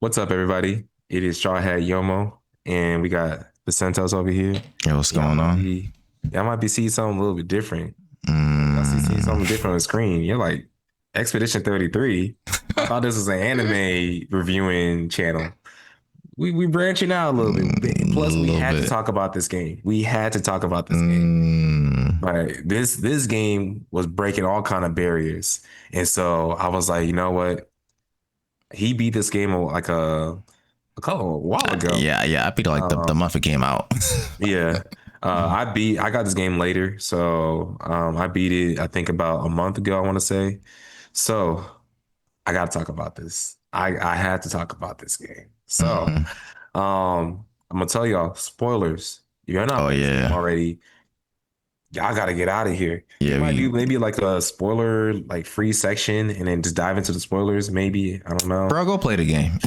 What's up, everybody? It is StrawhatYomo, and we got Dcentos over here. Yo, what's Y'all going might on? be, y'all might be seeing something a little bit different. Y'all see Mm, something different on the screen. You're like, Expedition 33. I thought this was an anime reviewing channel. We branching out a little bit. a Plus, we little had to bit. talk about this game. We had to talk about this game. Mm, But this game was breaking all kind of barriers, and so I was like, you know what? He beat this game like a while ago. yeah. I beat it like the Um, month it came out. yeah. I got this game later, so I beat it I think about a month ago, I want to say. So I gotta talk about this. I had to talk about this game. So Mhm. I'm gonna tell y'all spoilers. If you're not Oh playing this game yeah, already, y'all gotta get out of here. We yeah. might We do maybe like a spoiler like free section and then just dive into the spoilers, maybe. I don't know. bro, go play the game.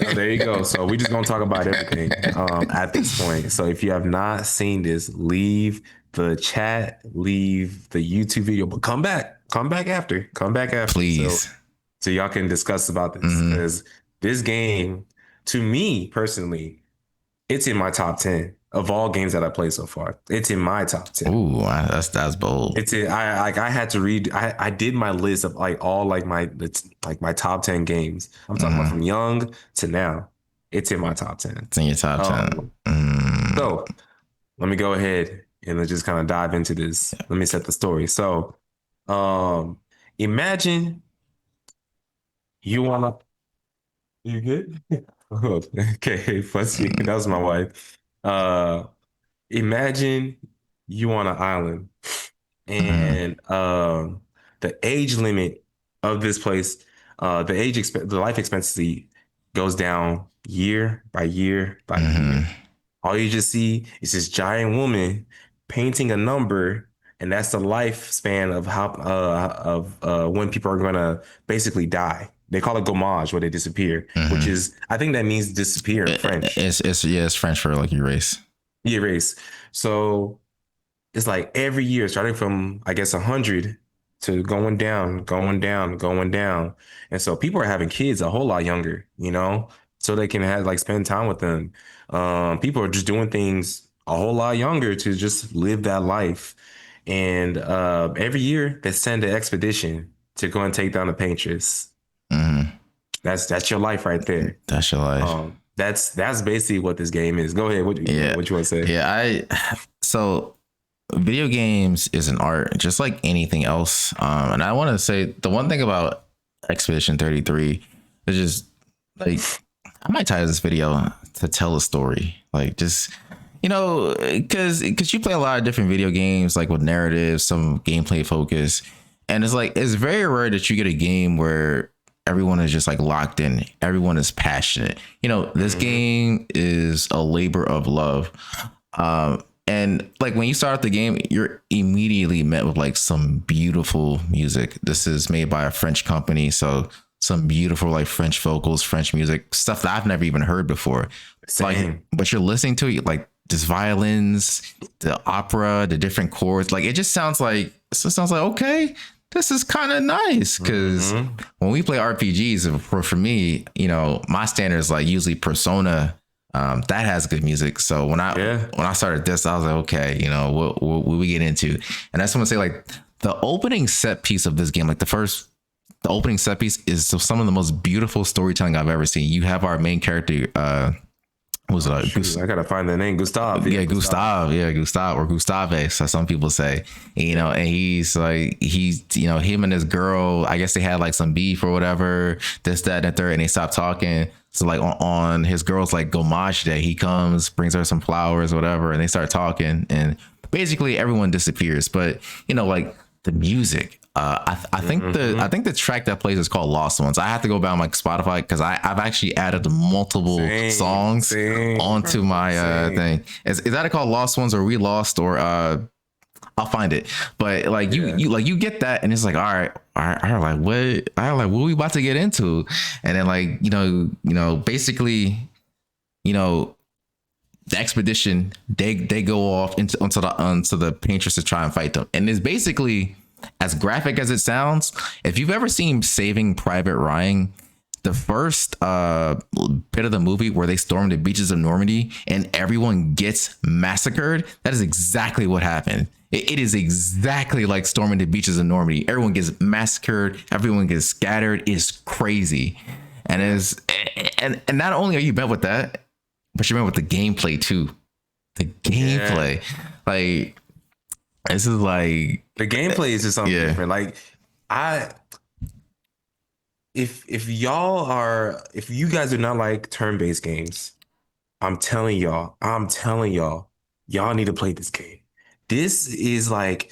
Oh, there you go. So we just gonna talk about everything at this point. So if you have not seen this, leave the chat, leave the YouTube video, but come back after. So Please. so y'all can discuss about this Hmm. because this game, to me personally, it's in my top 10 of all games that I played so far. It's in my top 10. Ooh, that's bold. It's it. I had to read. I did my list of like all like my top 10 games. I'm talking about Hmm. from young to now. It's in my top 10. It's in your top 10. Um, Mm, so let me go ahead and let's just kind of dive into this. Let me set the story. So, um, imagine you wanna. You good? Oh, okay, fussy. That was my wife. Imagine you on an island mm, and the age limit of this place, the life expectancy goes down year by year by year. mm. All you just see is this giant woman painting a number, and that's the lifespan of how of when people are gonna basically die. They call it gommage, where they disappear, which Hmm. is I think that means disappear in French. It's yeah, it's French for like erase. Yeah, race. So it's like every year, starting from I guess 100 to going down, going down, going down. And so people are having kids a whole lot younger, so they can have like spend time with them. People are just doing things a whole lot younger to just live that life. And every year they send an expedition to go and take down the painters. Hmm. That's your life right there. That's your life. That's basically what this game is. Go ahead. Yeah, What you want to say? yeah. So video games is an art just like anything else. And I want to say the one thing about Expedition 33 is just like I might title this video to tell a story, like just because you play a lot of different video games like with narratives, some gameplay focus, and it's like it's very rare that you get a game where everyone is just like locked in, everyone is passionate. This Hmm. game is a labor of love. And like when you start the game, you're immediately met with like some beautiful music. This is made by a French company, so some beautiful like French vocals, French music, stuff that I've never even heard before. Like, Same. but you're listening to it, like this violins, the opera, the different chords. Like it just sounds like okay, this is kind of nice because Hmm. when we play RPGs, for me, my standard is like usually Persona, that has good music. So when I Yeah. when I started this, I was like, okay, what we get into, and I just want to say like the opening set piece of this game, like the opening set piece is some of the most beautiful storytelling I've ever seen. You have our main character, was it Oh shoot, I gotta find the name. Gustav. Yeah, yeah, Gustav. Gustav or Gustave, so some people say, and he's him and his girl, I guess they had like some beef or whatever, this, that, and the third, and they stopped talking. So like on his girl's like gomage day, he comes, brings her some flowers, whatever, and they start talking, and basically everyone disappears. But like the music, I Hmm. think the track that plays is called Lost Ones. I have to go back on my Spotify because I've actually added multiple Same, songs same, onto bro. my Same. thing. Is that called Lost Ones or We Lost or I'll find it. But like Yeah. you get that and it's like all right, like what we about to get into? And then like basically you know the expedition they go off onto the painters to try and fight them. And it's basically as graphic as it sounds. If you've ever seen Saving Private Ryan, the first bit of the movie where they storm the beaches of Normandy and everyone gets massacred, that is exactly what happened. It is exactly like storming the beaches of Normandy. Everyone gets massacred, everyone gets scattered. It's crazy. And is and not only are you met with that, but you're met with the gameplay too. The gameplay. Like this is like The gameplay is just something yeah. different. Like I if you guys do not like turn-based games, y'all need to play this game. This is like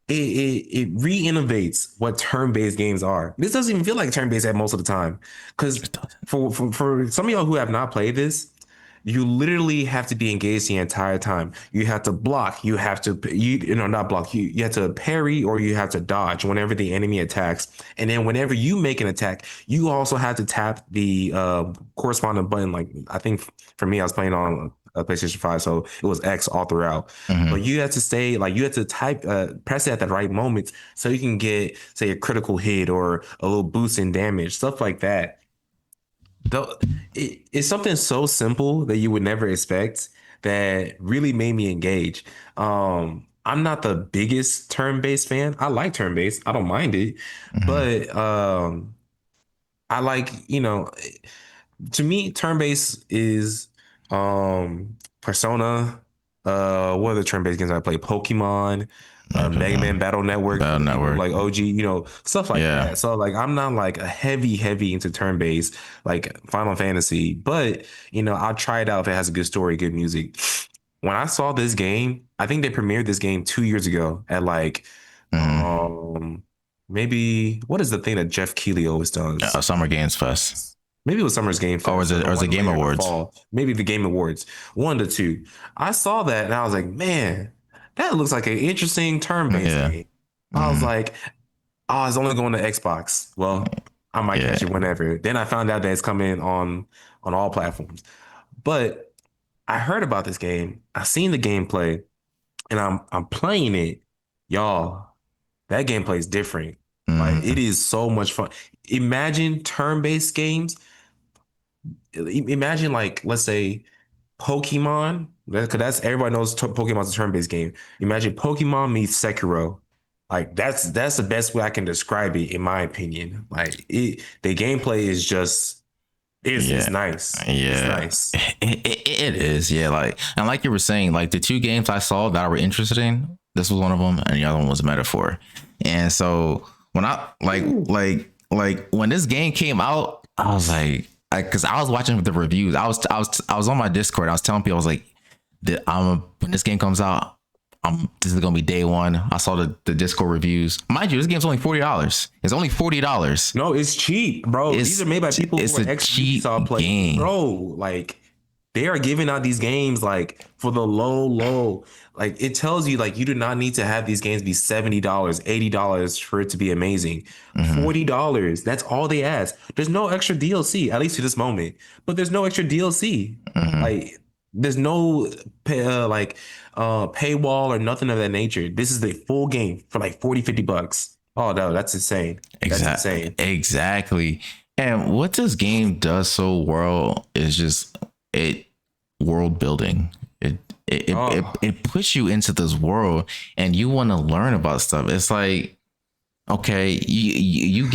it re-innovates what turn-based games are. This doesn't even feel like turn-based at most of the time. Because for some of y'all who have not played this, you literally have to be engaged the entire time. You have to block. You have to not block. You have to parry or you have to dodge whenever the enemy attacks. And then whenever you make an attack, you also have to tap the corresponding button. Like I think for me, I was playing on a PlayStation 5, so it was X all throughout. Mm-hmm. But you have to stay like you have to press it at the right moment so you can get say a critical hit or a little boost in damage, stuff like that. Though it's something so simple that you would never expect that really made me engage. I'm not the biggest turn-based fan. I like turn-based. I don't mind it, Mm-hmm. but I like, to me, turn-based is Persona. What other turn-based games I play? Pokemon, Mega Man Battle Network for Battle the people who Network. like OG, stuff like Yeah. that. So like I'm not like a heavy into turn-based like Final Fantasy, but I'll try it out if it has a good story, good music. When I saw this game, I think they premiered this game 2 years ago at like Mm-hmm. maybe what is the thing that Jeff Keighley always does? Summer Games Fest. Maybe it was Summer's Game Or was Fest or it the or was it one Game later in the Awards? fall. Maybe the Game Awards. One of the two. I saw that and I was like, man, that looks like an interesting turn-based Yeah. game. I was Mm-hmm. like, oh, it's only going to Xbox. Well, I might Yeah. catch it whenever. Then I found out that it's coming on all platforms. But I heard about this game. I seen the gameplay and I'm playing it. Y'all, that gameplay is different. Like Mm-hmm. it is so much fun. Imagine turn-based games. Imagine like let's say Pokemon, because that's everybody knows Pokemon's a turn-based game. Imagine Pokemon meets Sekiro. Like that's the best way I can describe it in my opinion. Like the gameplay is just it's Yeah. nice. It's Yeah. nice. It is. Yeah. Like, and like you were saying, like the two games I saw that I were interested in, this was one of them, and the other one was Metaphor. And so when I like when this game came out, I was like, because I was watching the reviews. I was on my Discord. I was telling people, I was like, when this game comes out, this is gonna be day one. I saw the Discord reviews. Mind you, this game's only $40. It's only $40. No, it's cheap, bro. These are made by people who It's are a ex cheap Ubisoft players, game. bro. Like they are giving out these games like for the low. Like it tells you like you do not need to have these games be $70, $80 for it to be amazing. Mm-hmm. $40. That's all they ask. There's no extra DLC, at least to this moment. But there's no extra DLC. Mm-hmm. Like there's no paywall or nothing of that nature. This is the full game for like 40, $50. Oh no, that's insane. That's insane. Exactly. And what this game does so well is just it world building. It puts you into this world and you want to learn about stuff. It's like, okay, you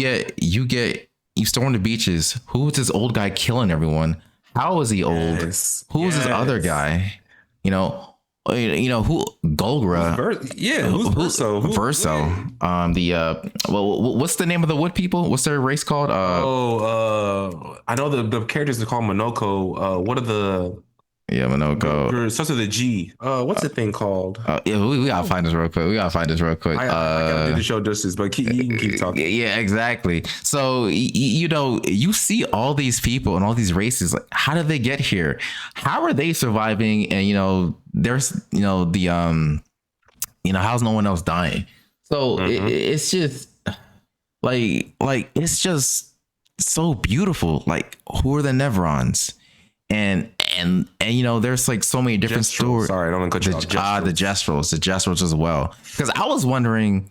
storm the beaches. Who is this old guy killing everyone? How is he old? Yes. Who is this other guy? You know, who Golgra? Who's Verso? Verso. What's the name of the wood people? What's their race called? I know the characters are called Monoko. What are the Monoko. starts with a G. What's the thing called? Yeah, we gotta find this real quick. I gotta do the show justice, but you can keep talking. Yeah, exactly. So you see all these people and all these races. Like, how did they get here? How are they surviving? And there's how's no one else dying? So it's just like it's just so beautiful. Like, who are the Nevrons? And there's like so many different stories. Sorry, I don't want to cut you off. The Gestrels as well. Because I was wondering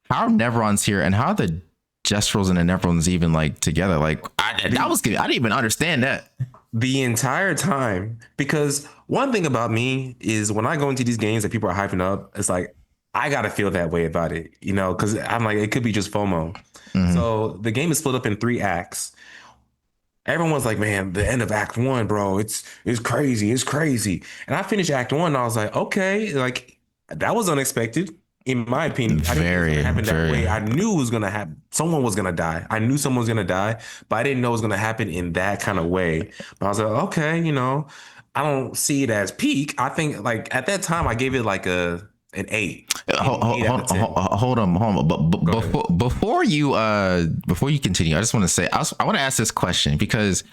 how are Nevrons here and how are the Jestrals and everyone's even like together. Like that The was good. I didn't even understand that. the entire time, because one thing about me is when I go into these games that people are hyping up, it's like I gotta feel that way about it, you know, because I'm like it could be just FOMO. Mm-hmm. So the game is split up in three acts. Everyone's like, man, the end of Act One, bro, it's crazy, it's crazy. And I finished Act One, and I was like, okay, like that was unexpected, in my opinion. I didn't think it was gonna Very, happen that very. way. I knew it was gonna happen. Someone was gonna die. I knew someone was gonna die, but I didn't know it was gonna happen in that kind of way. But I was like, okay, you know, I don't see it as peak. I think like at that time, I gave it like an eight, Hold, an eight out of 10. hold on, hold on. But Go ahead. before you continue, I just want to say I want to ask this question because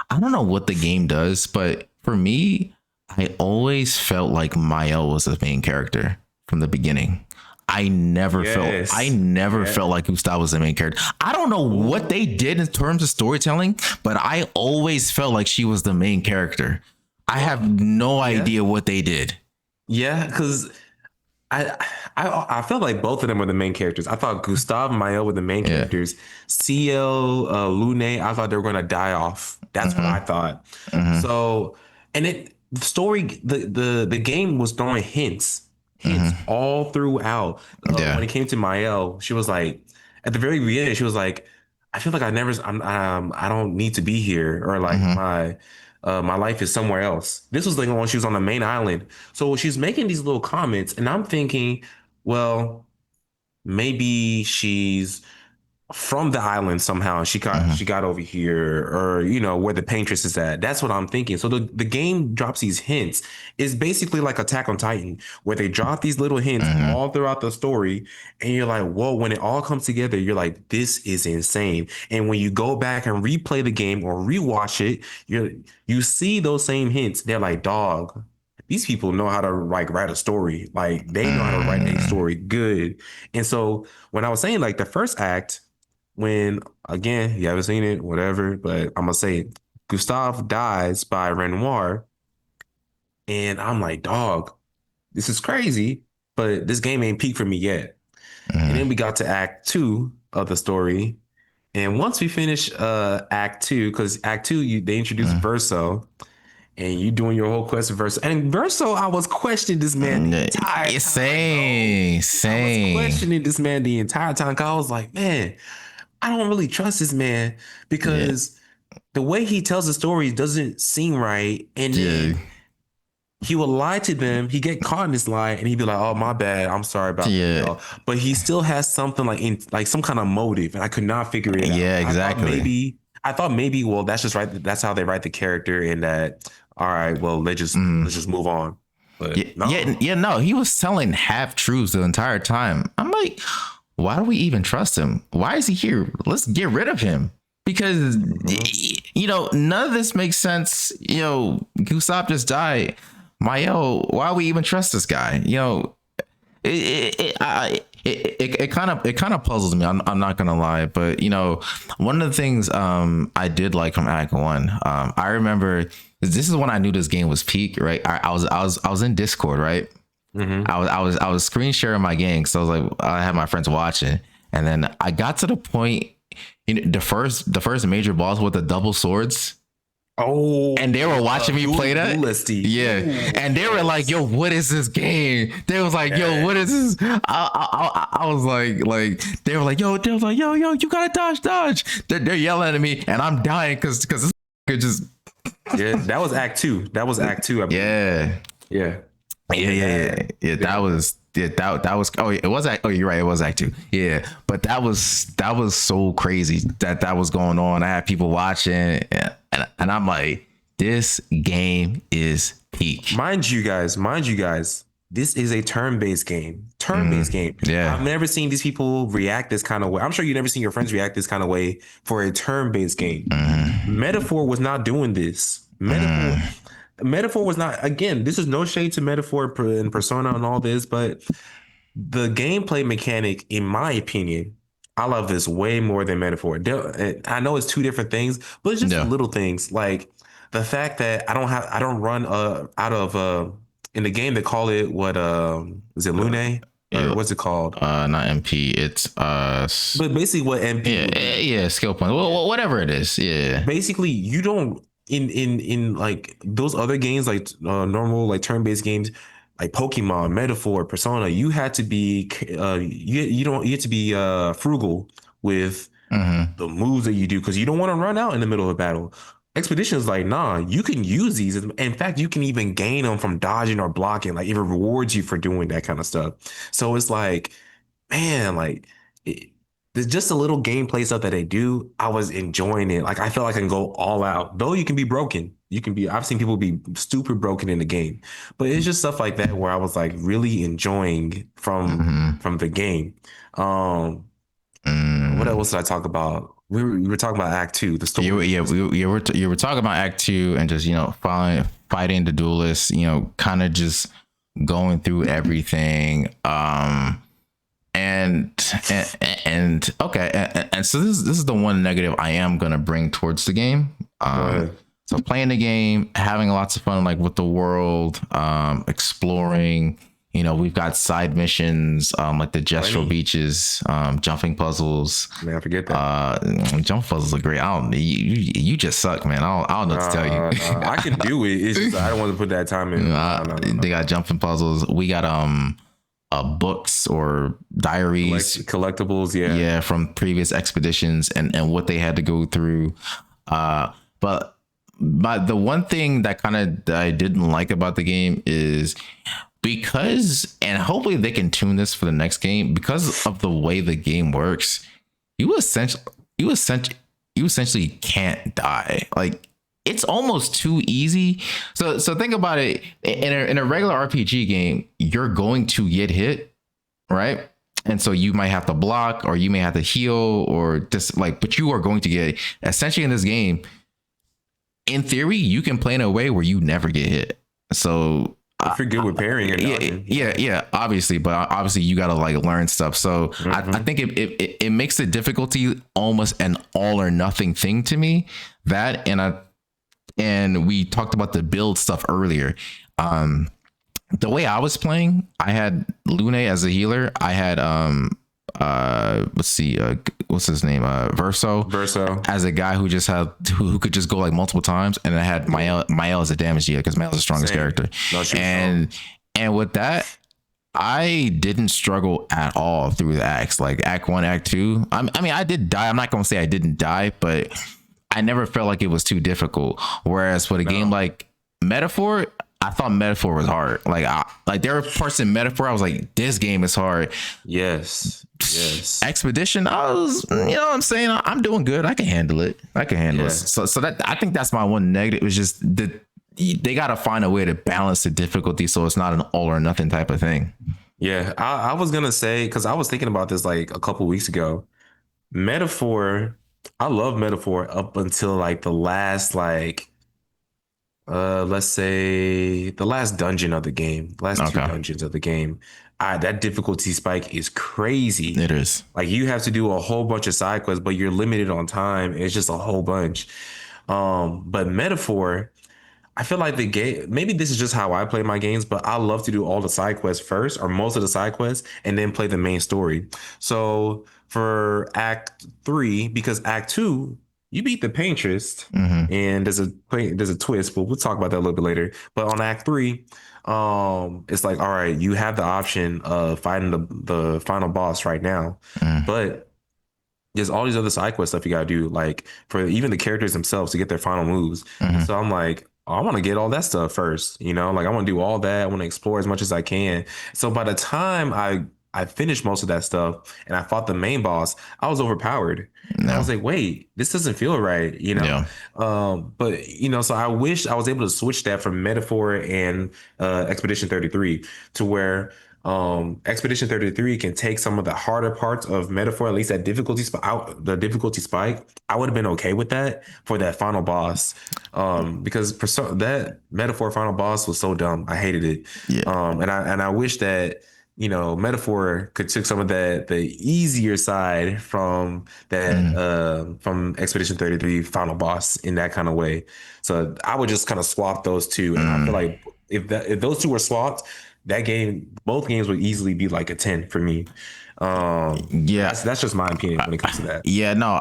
I don't know what the game does, but for me, I always felt like Mael was the main character from the beginning. I Yes. never Yeah. felt like Gustav was the main character. I don't know what they did in terms of storytelling, but I always felt like she was the main character. I have no Yeah. idea what they did. Yeah, because I, I felt like both of them were the main characters. I thought Gustav and Mael were the main Yeah. characters. CL, Lune, I thought they were going to die off. That's what I Mm-hmm. thought. Mm-hmm. So, and the story, the game was throwing hints Mm-hmm. all throughout. When Yeah. it came to Mael, she was like, at the very beginning, she was like, I feel like I don't need to be here, or like Mm-hmm. my life is somewhere else. This was like when she was on the main island. So she's making these little comments, and I'm thinking, well, maybe she's from the island somehow, and Mm-hmm. she got over here, or you know where the paintress is at. That's what I'm thinking. So the game drops these hints. It's basically like Attack on Titan, where they drop these little hints Mm-hmm. all throughout the story, and you're like, whoa! When it all comes together, you're like, this is insane. And when you go back and replay the game or rewatch it, you see those same hints. They're like, dog. These people know how to like write a story. Like they know how to write a Mm-hmm. story good. And so when I was saying like the first act, when again, you haven't seen it, whatever, but I'm gonna say it. Gustave dies by Renoir, and I'm like, dog, this is crazy, but this game ain't peaked for me yet. And then we got to Act Two of the story, and once we finish Act Two, because Act Two they introduced Mm-hmm. Verso, and you doing your whole quest with Verso, and Verso, I was questioning this man the entire It's time, bro. same, I was same. questioning this man the entire time. 'Cause I was like, man, I don't really trust this man Yeah, because the way he tells the story doesn't seem right. And yeah, then he will lie to them. He get caught in this lie, and he'd be like, "Oh, my bad. I'm sorry about that, yeah, y'all." But he still has something like like some kind of motive, and I could not figure it out. yeah. Exactly. I thought maybe, well, that's just right. That's how they write the character, and that, all right, well, Mm. let's just move on. Yeah, But yeah, no, yeah. No, he was telling half truths the entire time. I'm like, why do we even trust him? Why is he here? Let's get rid of him because Mhm. none of this makes sense. Gustav just died. Mael, why we even trust this guy? It kind of puzzles me. I'm not gonna lie, but one of the things I did like from Act One, I remember this is when I knew this game was peak. Right, I was in Discord. Right, Mhm. I was screen sharing my game, so I was like, I had my friends watching, and then I got to the point, the first major boss with the double swords, and they were Oh, watching me play that. Duelisty. Yeah, Ooh, and they were like, "Yo, yes. what is this game?" They was like, "Yo, what is Yes. this?" I was like they were like, "Yo," they was like, "Yo, you gotta dodge." They're yelling at me, and I'm dying because this could just Yeah, that was Act Two. That was Act Two, I believe. yeah. Yeah. Yeah, Yeah, yeah, yeah, that. yeah. That Yeah. was that was. Oh, it was. Oh, you're right. It was Act Two. Yeah, but that was so crazy that was going on. I had people watching, and I'm like, this game is peak. Mind you guys, this is a turn-based game. Turn-based game. Yeah. I've never seen these people react this kind of way. I'm sure you've never seen your friends react this kind of way for a turn-based game. Metaphor was not doing this. Metaphor was not, again, this is no shade to Metaphor and Persona and all this, but the gameplay mechanic, in my opinion, I love this way more than Metaphor. I know it's two different things, but it's just the Yeah. little things like the fact that I don't run out of in the game they call it what is it Lune? or It, what's it called? not MP. It's But basically, what MP yeah, would be. yeah, skill points. Whatever it is. Yeah. Basically, you don't in like those other games, like normal like turn-based games, like Pokemon, Metaphor, Persona. You had to be you don't you have to be frugal with Mm-hmm. the moves that you do because you don't want to run out in the middle of a battle. Expedition is like, nah, you can use these. In fact, you can even gain them from dodging or blocking. Like, it rewards you for doing that kind of stuff. So it's like, man, like, it, there's just a little gameplay stuff that they do. I was enjoying it. Like, I feel like I can go all out. Though you can be broken. I've seen people be stupid broken in the game. But it's just stuff like that where I was like really enjoying Mm-hmm. from the game. Um, what Mm. else did I talk about? We were talking about Act Two, the You were, story. yeah, you were talking about Act Two and just fighting the duelists. Kind of just going through everything. And and okay, and so this is the one negative I am gonna bring towards the game. Go ahead. So playing the game, having lots of fun, like with the world, exploring. We've got side missions, like the gestural Plenty. beaches, jumping puzzles. Man, I forget that. Jump puzzles are great. I don't. You just suck, man. I don't know what to tell you. I can do it. It's just I don't want to put that time in. No. They got jumping puzzles. We got books or diaries, Collectibles, yeah. yeah, from previous expeditions and what they had to go through. But the one thing that I didn't like about the game is because, and hopefully they can tune this for the next game, because of the way the game works, you essentially you essentially you essentially can't die. Like, it's almost too easy. So think about it. In a regular RPG game, you're going to get hit, right? And so you might have to block, or you may have to heal, or just like, but you are going to get, essentially in this game, in theory, you can play in a way where you never get hit. So If you're good with pairing and yeah, dodging. yeah, obviously, but obviously you got to like learn stuff. So I think it makes the difficulty almost an all or nothing thing to me. That, and we talked about the build stuff earlier. The way I was playing, I had Lune as a healer. I had let's see, what's his name, Verso Verso. as a guy who could just go like multiple times, and I had Mael as a damage dealer because Mael's the strongest Same. character. No, she was And with that, I didn't struggle at all through the acts, like Act One, Act Two. I mean, I did die. I'm not gonna say I didn't die, but I never felt like it was too difficult. Whereas with a game like Metaphor, I thought Metaphor was hard. Like there were parts in Metaphor I was like, this game is hard. Yes. Yes. Expedition, I was, what I'm saying, I'm doing good. I can handle it. Yeah. So that, I think that's my one negative, is just that they got to find a way to balance the difficulty so it's not an all or nothing type of thing. Yeah. I was gonna say, because I was thinking about this like a couple weeks ago. Metaphor, I love Metaphor up until like the last let's say the last dungeon of the game, last two Okay, dungeons of the game. That difficulty spike is crazy. it is. Like, you have to do a whole bunch of side quests, but you're limited on time. It's just a whole bunch. But Metaphor, I feel like the game, maybe this is just how I play my games, but I love to do all the side quests first, or most of the side quests, and then play the main story. So for Act Three, because Act Two, you beat the Paintress, Mm-hmm. and there's a twist, but we'll talk about that a little bit later. But on Act Three, it's like, all right, you have the option of fighting the final boss right now, but there's all these other side quest stuff you gotta do, like for even the characters themselves to get their final moves. Mm-hmm. So I'm like, I want to get all that stuff first, like I want to do all that. I want to explore as much as I can. So by the time I finished most of that stuff and I fought the main boss, I was overpowered. And I No. was like, wait, this doesn't feel right. Yeah. But so I wish I was able to switch that from Metaphor and Expedition 33 to where Expedition 33 can take some of the harder parts of Metaphor, at least that out the difficulty spike. I would have been okay with that for that final boss. Because that Metaphor final boss was so dumb. I hated it. Yeah. And I wish that Metaphor could took some of the easier side from that from Expedition 33 final boss in that kind of way. So I would just kind of swap those two, and I feel like if those two were swapped, that game, both games would easily be like a 10 for me. Yeah. That's just my opinion when it comes to that. Yeah, no,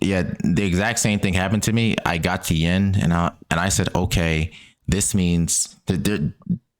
yeah, the exact same thing happened to me. I got to the end and I said, okay, this means that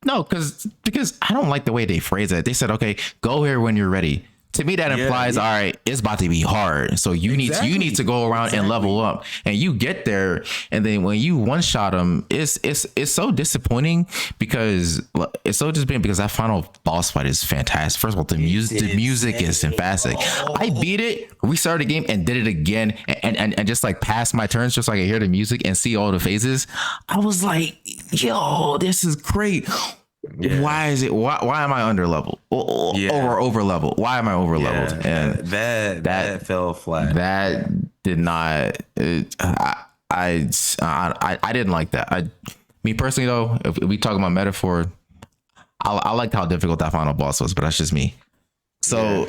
no, because I don't like the way they phrase it. They said, okay, go here when you're ready. To me, that Yeah, implies, yeah, all right, it's about to be hard. So you need to exactly, go around and level exactly. up, and you get there, and then when you one shot them, it's so disappointing because it's so disappointing because that final boss fight is fantastic. First of all, It's the music is insane, fantastic. I bro. beat it, restarted the game, and did it again, and just like passed my turns, just so I could hear the music and see all the phases. I was like, yo, this is great. Yeah, Why am I under level yeah, over level? Why am I over leveled? yeah. And That that fell flat. that did not I didn't like that. Me personally though, if we talk about metaphor, I liked how difficult that final boss was, but that's just me. Yeah. So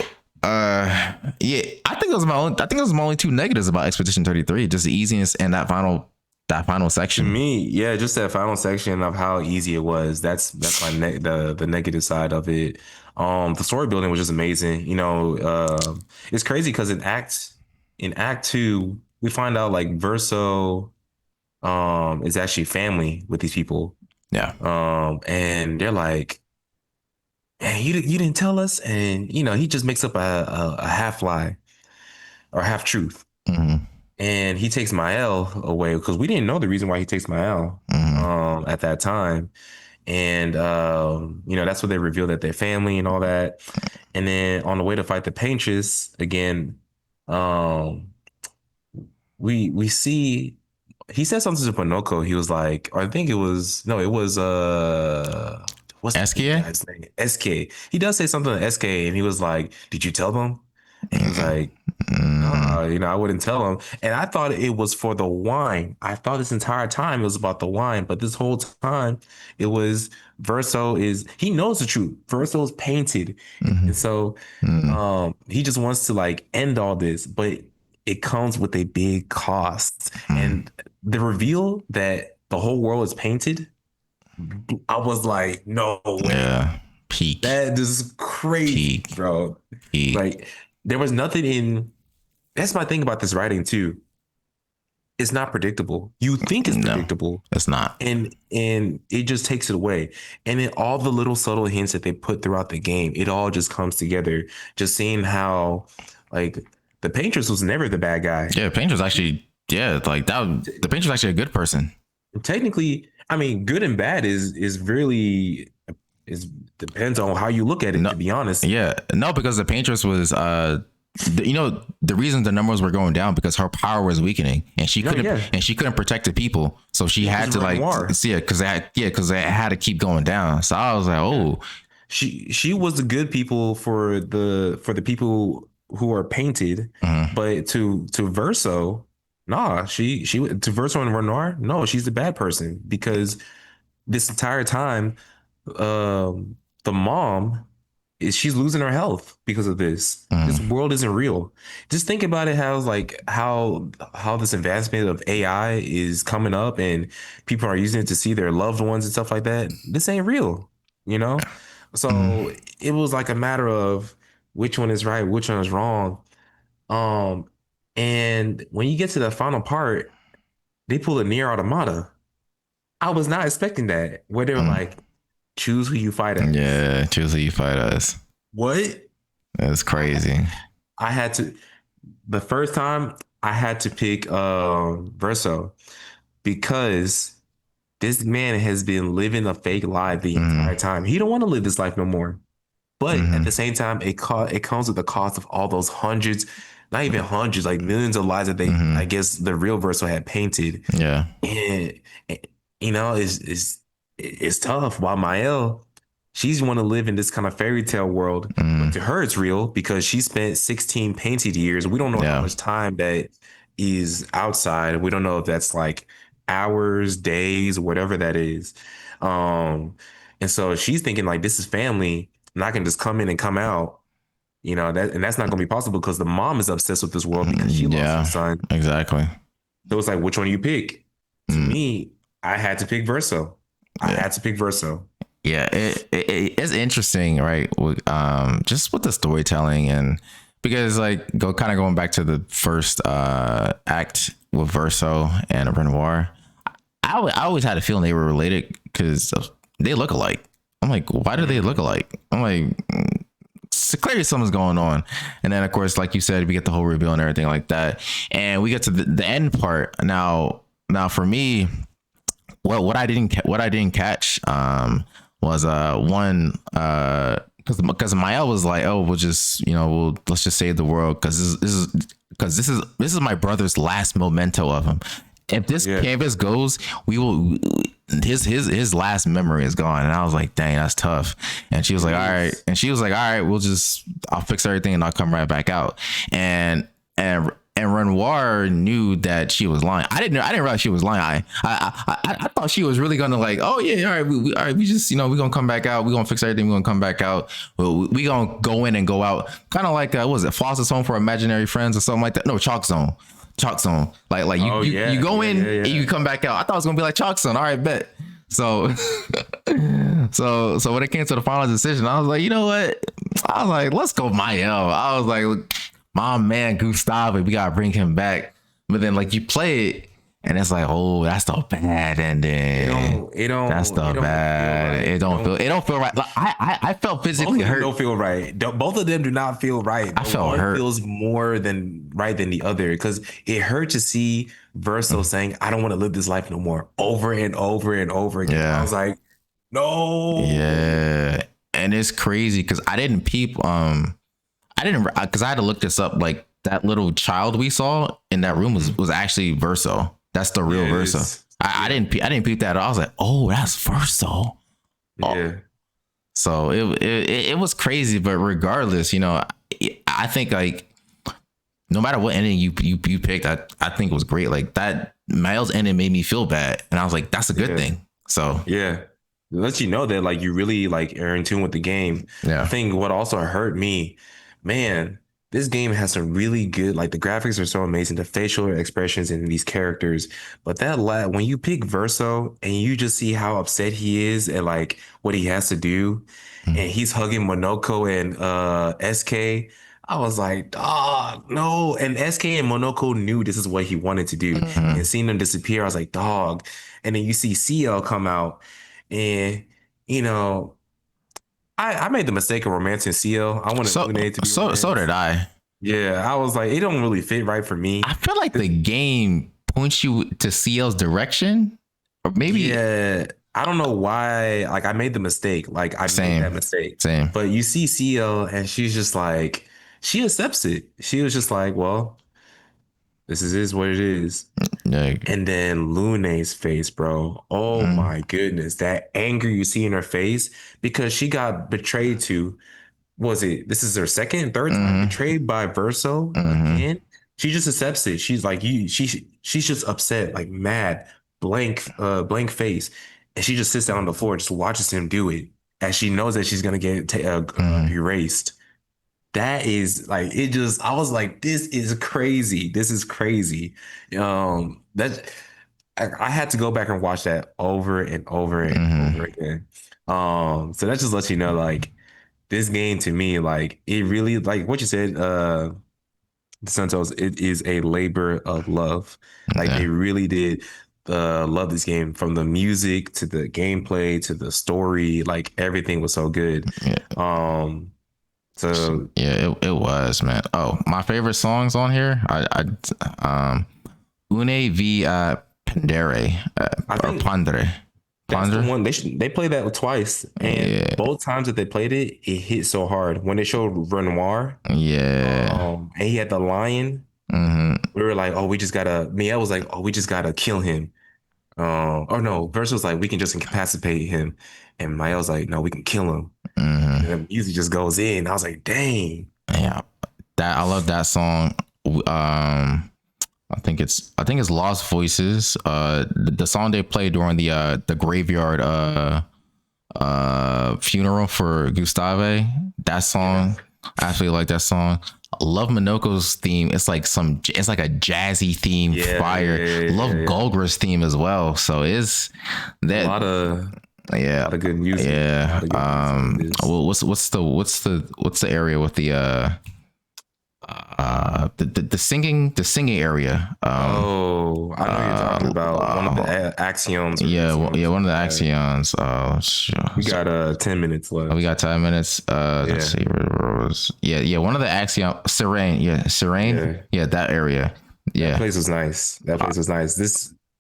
yeah, I think those are my only two negatives about Expedition 33, just the easiness and that final To section. me, yeah, just that final section of how easy it was. That's my the negative side of it. The story building was just amazing. It's crazy because in Act Two, we find out like Verso is actually family with these people. Yeah. And they're like, "Man, you didn't tell us," and he just makes up a half lie or half truth. Hmm. And he takes Mael away because we didn't know the reason why he takes Mael Hmm. at that time. And that's where they reveal that they're family and all that. And then on the way to fight the Paintress again, um, we see he said something to Pinocchio. He was like, or I think it was no, it was what's the big SKA? guy's name? SK. He does say something to SK, and he was like, "Did you tell them?" And he was like, Mm, nah, I wouldn't tell him. And I thought it was for the wine. I thought this entire time it was about the wine, but this whole time it was he knows the truth. Verso is painted. mhm, And so mm, he just wants to like end all this, but it comes with a big cost. mm. And the reveal that the whole world is painted, I was like, no way. Yeah. Peak. That is crazy, Peak. bro. Peak. Like there was nothing in that's my thing about this writing too. It's not predictable. You think it's No, predictable, it's not. and it just takes it away. And then all the little subtle hints that they put throughout the game, it all just comes together. Just seeing how like the Paintress was never the bad guy. Yeah, Painter's actually, yeah, like that. The Painter's actually a good person. Technically, I mean, good and bad is really is depends on how you look at it, No, to be honest. yeah, no, because the Paintress was, the reason the numbers were going down because her power was weakening and No, yeah. she couldn't protect the people, so she Yeah, had she's to like Renoir. see it because they had to keep going down. So I was like, Yeah. oh, She was the good people for the people who are painted, mhm, but to Verso, nah, she to Verso and Renoir, no, she's the bad person because this entire time, the mom she's losing her health because of this. This mhm, world isn't real. Just think about it how like how this advancement of AI is coming up and people are using it to see their loved ones and stuff like that. This ain't real, you know? So mhm, it was like a matter of which one is right, which one is wrong. Um, and when you get to the final part, they pull a near automata. I was not expecting that, where they were like, mhm. choose who you fight as. Yeah, choose who you fight us. What? That's crazy. I had to the first time I had to pick Verso because this man has been living a fake life the entire Hmm. time. He don't want to live this life no more. But at the Hmm. same time, it comes with the cost of all those hundreds, not even hundreds, like millions of lives that they I Hmm. guess the real Verso had painted. Yeah. And it's tough. While Mael, she's want to live in this kind of fairy tale world, but to Mm. her it's real because she spent 16 painted years. We don't know how Yeah. much time that is outside. We don't know if that's like hours, days, whatever that is. Um, and so she's thinking like this is family, and I can just come in and come out. That's not gonna be possible because the mom is obsessed with this world because she lost her Yeah. son. Exactly. So it's like, which one do you pick? To Mm. me, I had to pick Verso. I Yeah. had to pick Verso. Yeah, it's interesting, right? Just with the storytelling and because like going back to the first act with Verso and Renoir, I always had a feeling they were related because they look alike. I'm like, why do they look Mm, alike? I'm like, so clearly something's going on. And then of course, like you said, we get the whole reveal and everything like that, and we get to the end part. Now for me, what I didn't catch was one because Mael was like, oh, we'll just let's just save the world because this is my brother's last memento of him. If this yeah. canvas goes, we will his last memory is gone. And I was like, dang, that's tough. And she was It like, all right. is. And she was like, all right, I'll fix everything and I'll come right back out. And Renoir knew that she was lying. I didn't realize she was lying. I thought she was really gonna like, oh yeah, all right, all right, we just we're gonna come back out. We're gonna fix everything. We're gonna come back out. We gonna go in and go out. Kind of like what was it, Foster's Home for Imaginary Friends or something like that? No, Chalk Zone. Chalk Zone. Like Oh you yeah, go yeah, in yeah, and you yeah. come back out. I thought it was gonna be like Chalk Zone. All right, bet. So so when it came to the final decision, I was like, you know what? I was like, let's go Mael. I was like, my man Gustavo, we gotta bring him back. But then like you play it and it's like, oh, that's the bad ending. That's It the don't feel bad. right. It don't feel right. Like, I felt Both physically of them hurt. don't feel right. Both of them do not feel right, I but felt one hurt. feels more than right than the other because it hurt to see Verso saying, "I don't want to live this life no more," over and over and over again. I Yeah. was like, "No." Yeah. And it's crazy because I didn't because I had to look this up. Like that little child we saw in that room Mhm. was actually Verso. That's the Yeah, real it Verso. is. Yeah, I didn't peep that. I was like, oh, that's Verso. Oh, yeah. so it was crazy. But regardless, I think like no matter what ending you picked, I think it was great. Like that Miles ending made me feel bad, and I was like, that's a good Yeah. thing. So Yeah. It lets you know that like you really like are in tune with the game. I yeah. think what also hurt me, man, this game has some really good like the graphics are so amazing, the facial expressions in these characters. But when you pick Verso and you just see how upset he is and like what he has to do, and he's hugging Monoko and SK. I was like, dog, no. And SK and Monoko knew this is what he wanted to do. Mm-hmm. And seeing them disappear, I was like, dog. And then you see CL come out, and you know, I made the mistake of romancing CL. I wanted So Lune to be so did romanced. I. Yeah, I was like, it don't really fit right for me. I feel like the game points you to CL's direction, or maybe Yeah, I don't know why. Like, I made the mistake. Like, I made same, that mistake. same. But you see CL, and she's just like, she accepts it. She was just like, well, this is what it is. Like, And then Lune's face, bro. Oh mm, my goodness. That anger you see in her face because she got betrayed to, was it, this is her second, third time mm, betrayed by Verso mm, again. She just accepts it. She's like, she's just upset, like mad, blank face. And she just sits down on the floor, just watches him do it as she knows that she's gonna get mm, erased. That is like it just I was like, this is crazy. This is crazy. That I had to go back and watch that over and over and over mm, again. So that just lets you know like this game to me, like it really like what you said, Dcentos, it is a labor of love. Like yeah, they really did love this game from the music to the gameplay to the story, like everything was so good. yeah, Um so yeah. It was, man. Oh, my favorite songs on here. Une v Pendere I or think Pandre, that's the Pandre. one they played that twice, and Yeah, both times that they played it, it hit so hard. When they showed Renoir, yeah. and he had the lion, Mm-hmm, we were like, "Oh, we just gotta." Mia was like, "Oh, we just gotta kill him." Or no, Verse was like, "We can just incapacitate him," and Maya was like, "No, we can kill him." And mm-hmm. then the music just goes in. I was like, "Dang, Yeah, that I love that song. I think it's Lost Voices. The song they played during the graveyard funeral for Gustave. That yeah, song, I absolutely like that song. I love Minoko's theme. It's like a jazzy theme, yeah, fire. yeah, Love yeah, yeah." Golgra's theme as well. So it's A that lot of A Yeah, lot of good music. A yeah. lot of good music in this. Well, what's the area with the singing area? Oh, I know you're talking about one of the axioms or Yeah, something, yeah, one of something the like that. axions. We got 10 minutes We left. got 10 minutes. Let's Yeah. see where it was. Yeah, yeah, one of the axiom, serene. Yeah, serene. Yeah. Yeah, that area. That Yeah. place was nice. That place was nice.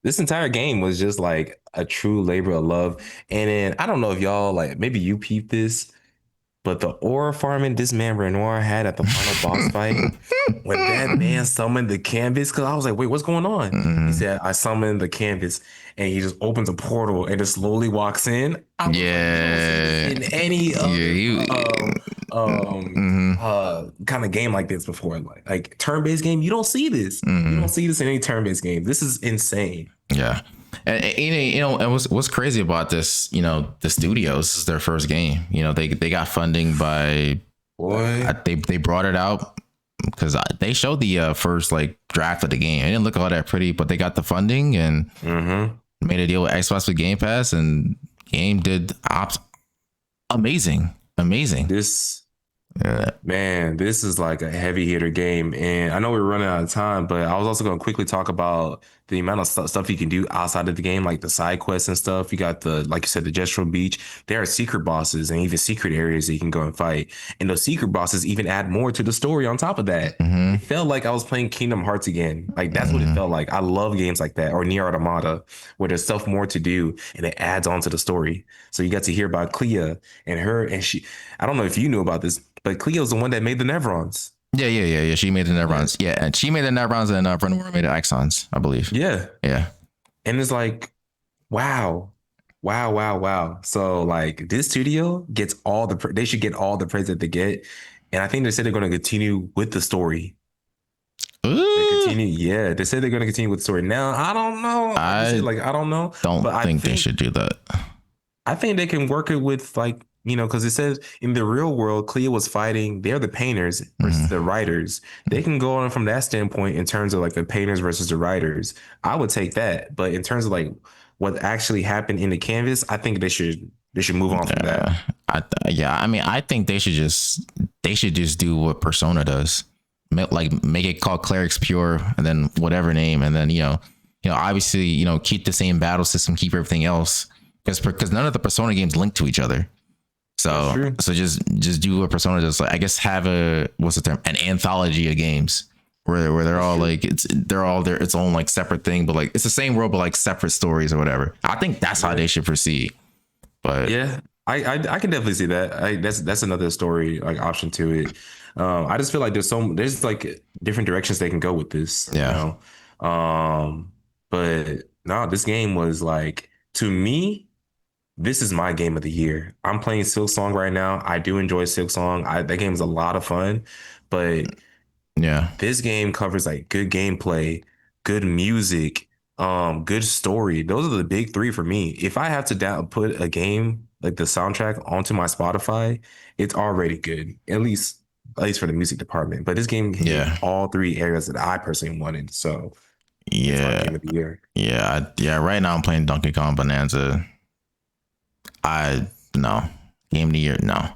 This entire game was just like a true labor of love. And then I don't know if y'all like maybe you peeped this, but the aura farming this man Renoir had at the final boss fight, when that man summoned the canvas, because I was like, wait, what's going on? He Mhm. said, I summoned the canvas, and he just opens a portal and just slowly walks in. I was like, you don't see this Yeah, in any yeah, other you. kind of game like this before. Like turn-based game, you don't see this. You don't Hmm. see this in any turn-based game. This is insane. Yeah, and and what's crazy about this, the studios, this is their first game. They got funding by Boy. they brought it out because they showed the first like draft of the game. It didn't look all that pretty, but they got the funding and Mm-hmm. made a deal with Xbox with Game Pass, and game did amazing, amazing. This Yeah. Man, this is like a heavy hitter game. And I know we're running out of time, but I was also going to quickly talk about the amount of stuff you can do outside of the game, like the side quests and stuff. You got like you said, the Gestural Beach. There are secret bosses and even secret areas that you can go and fight. And those secret bosses even add more to the story on top of that. Mm-hmm. It felt like I was playing Kingdom Hearts again. Like that's what it Mm-hmm. felt like. I love games like that or Nier Automata where there's stuff more to do and it adds on to the story. So you got to hear about Clea and her and I don't know if you knew about this, but Cleo's the one that made the Nevrons. Yeah, yeah, yeah, yeah. She made the Yeah. Nevrons. Yeah, and she made the Nevrons, and Renoir made the Axons, I believe. Yeah. Yeah. And it's like, wow. Wow, wow, wow. So like this studio gets they should get all the praise that they get. And I think they said they're going to continue with the story. Ooh, They said they're going to continue with the story. Now, I don't know. Like you said, I like I don't know, don't but think they should do that. I think they can work it with like, because it says in the real world, Clea was fighting, they're the painters versus the Mm-hmm. writers. They can go on from that standpoint in terms of like the painters versus the writers. I would take that. But in terms of like what actually happened in the canvas, I think they should move on from that. Yeah, yeah. I mean, I think they should just do what Persona does, like make it called Clerics Pure, and then whatever name, and then obviously keep the same battle system, keep everything else, because none of the Persona games link to each other. That's So true. so just do what Persona does. Like I guess have a what's the term, an anthology of games where they're That's all true. like they're all their its own like separate thing, but like it's the same world but like separate stories or whatever. I think that's how Yeah. they should proceed. But Yeah. I can definitely see that. That's another story like option to it. I just feel like there's like different directions they can go with this. yeah. But no, this game was like to me, this is my game of the year. I'm playing Silk Song right now. I do enjoy Silk Song. That game is a lot of fun, but Yeah. this game covers like good gameplay, good music, good story. Those are the big three for me. If I have to put a game like the soundtrack onto my Spotify, it's already good. At least for the music department. But this game hit Yeah. all three areas that I personally wanted. So it's my Yeah. game of the year. Yeah. Yeah. Right now I'm playing Donkey Kong Bonanza. I no. Game of the year, no.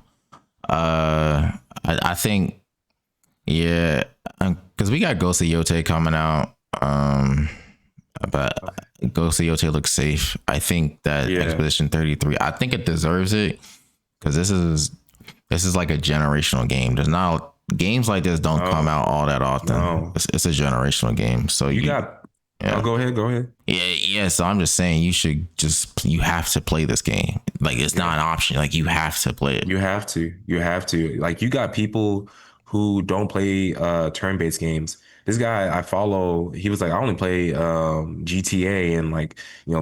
I think yeah, because we got Ghost of Yote coming out. But Okay. Ghost of Yote looks safe. I think that Yeah. Expedition 33, I think it deserves it because this is like a generational game. There's not games like this don't come No, out all that often. no. It's a generational game. So You got Oh, yeah. go ahead, go ahead. Yeah, yeah. So I'm just saying you have to play this game. Like it's Yeah. not an option. Like you have to play it. You have to. You have to. Like you got people who don't play turn-based games. This guy I follow, he was like, I only play GTA and like,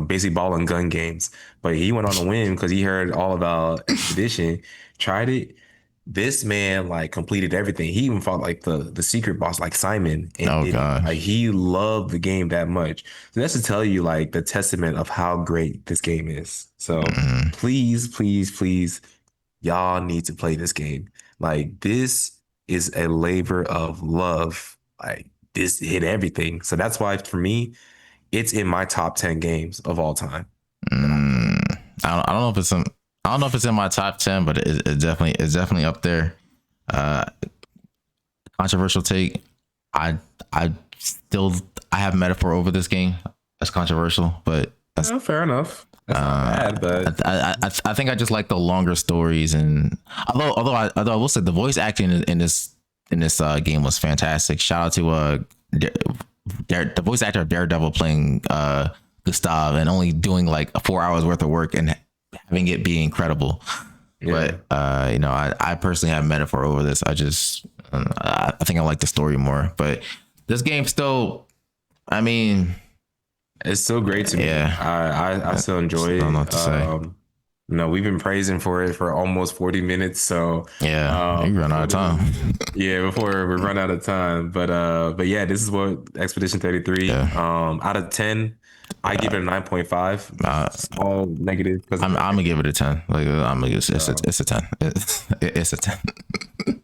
basic ball and gun games. But he went on a whim because he heard all about Expedition, tried it. This man like completed everything. He even fought like the secret boss like Simon and Oh did it. Like gosh. he loved the game that much. So that's to tell you like the testament of how great this game is. So Mhm. please, please, please, y'all need to play this game. Like this is a labor of love. Like this hit everything. So that's why for me, it's in my top 10 games of all time that I played. Mm. I don't know if it's in, I don't know if it's in my top 10, but it's definitely up there. Uh, Controversial take. I I still I have metaphor over this game. That's controversial, but that's Oh, fair enough. That's not bad, but I think I just like the longer stories, and although I will say the voice acting in this game was fantastic. Shout out to the voice actor of Daredevil playing Gustav and only doing like 4 hours worth of work and having it be incredible. yeah, But you know, I personally have metaphor over this. I think I like the story more. But this game still, I mean, it's still great to me. yeah, I still I enjoy don't know it. what to say. No, we've been praising for it for almost 40 minutes. So, Yeah, you run out before of this time. yeah, before we run out of time. But yeah, this is what Expedition 33. Yeah, Out of 10, I give it a 9.5. uh, Small negative because of I'm gonna give it a 10. Like I'm gonna so, it's a 10. It's a 10.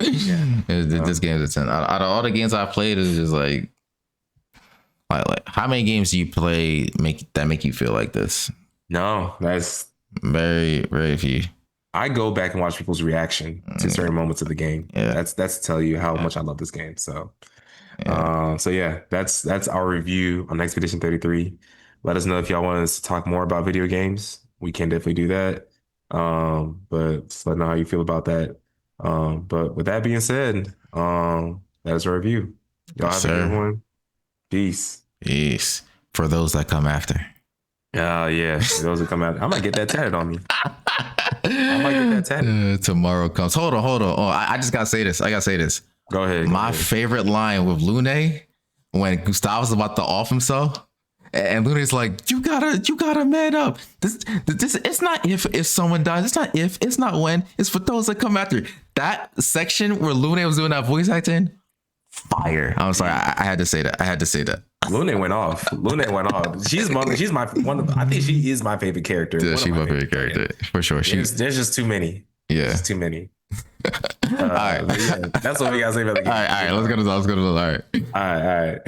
yeah. This game's a 10. Out of all the games I've played, it's just like how many games do you play make you feel like this? No, that's Very few. I go back and watch people's reaction to certain moments of the game. Yeah, That's to tell you how much I love this game. So yeah, so yeah, that's our review on Expedition 33. Let us know if y'all want us to talk more about video games. We can definitely do that. But just let know how you feel about that. But with that being said, that's our review. Y'all yes, have a good sir. one. Peace. Peace. For those that come after. Yeah. For those who come out, I might get that tatted on me. I might get that tatted. Tomorrow comes. Hold on. Oh, I just gotta say this. I gotta say this. Go ahead. Go My ahead. favorite line with Lune when Gustav's about to off himself, and Lune's like, you gotta man up. This it's not if someone dies. It's not if. It's not when. It's for those that come after. That section where Lune was doing that voice acting, fire. I'm sorry. I had to say that. I had to say that. Luna went off. Luna went off. She's my one. I think she is my favorite character. Yeah, One of she's my my favorite character for sure. There's just too many. There's Yeah. just too many. All right. But yeah, that's what we gotta say about the game. All right. Let's go to all right. All right.